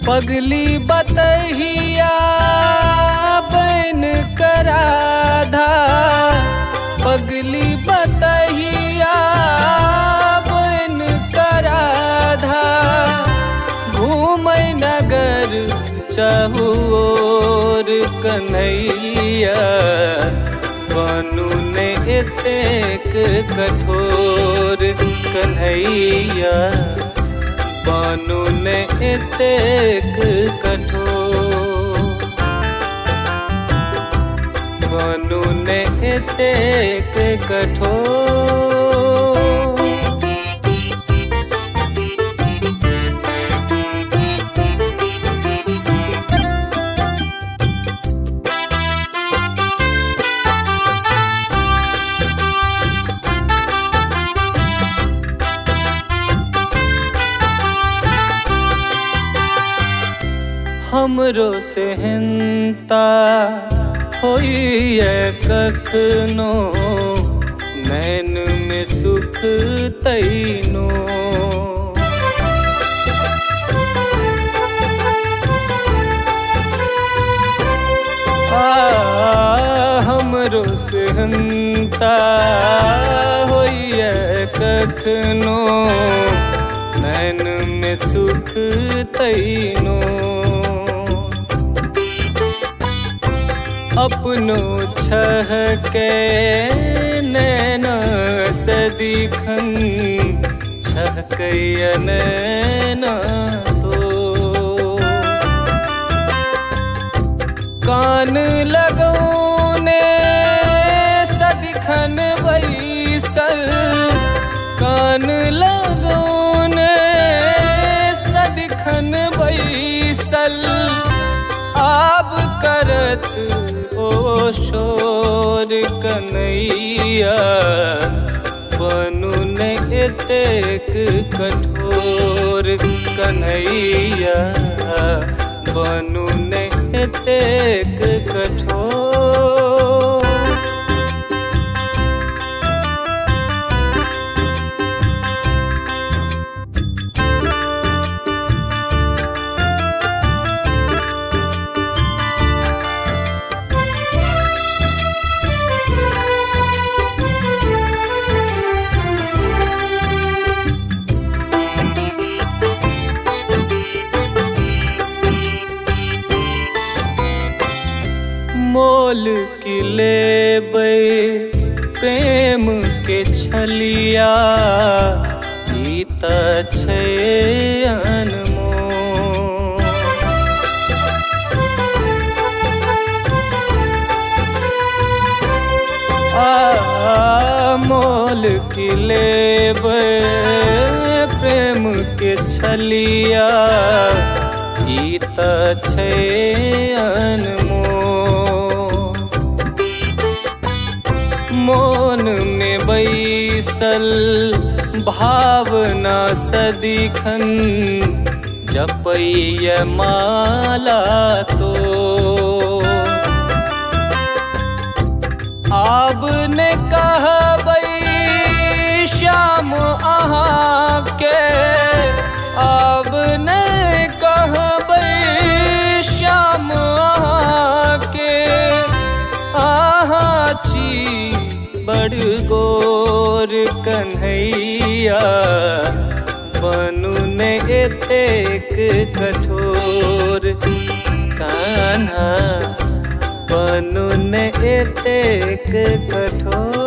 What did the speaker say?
पगली बतहिया बन कराधा, पगली बतहिया बन कराधा। घूमै नगर चहुओर कन्हैया, बनू ने एतेक कठोर कन्हैया, बनू ने एतेक कठोर, बनू ने एतेक कठोर। हमरो सेहनता होइए कखनो, नैन में सुख तैनो। हमरो सेहनता होइए कखनो, नैन में सुख तैनो। अपनो छहके नैना सदिखन, छहकैया नैना तो। कान लगौने सदिखन बैसल, कान लगौने सदिखन बैसल। आब करत ओ शोर कन्हैया, बनू ने एतेक कठोर कन्हैया, बनू ने एतेक कठोर। मोल की लेबै प्रेम के छलिया, ई त छै अनमोल। मोल की लेबै प्रेम के छलिया, ई त छै अनमोल। मोन में बैसल भावना सदिखन, जपैया माला तो। आब ने कहबै श्याम अहाँ के, आब ने कहबै श्याम अहाँ के। अहाँ छी बड़ गोर कन्हैया, बनू ने एतेक कठोर कान्हा, बनू ने एतेक कठोर।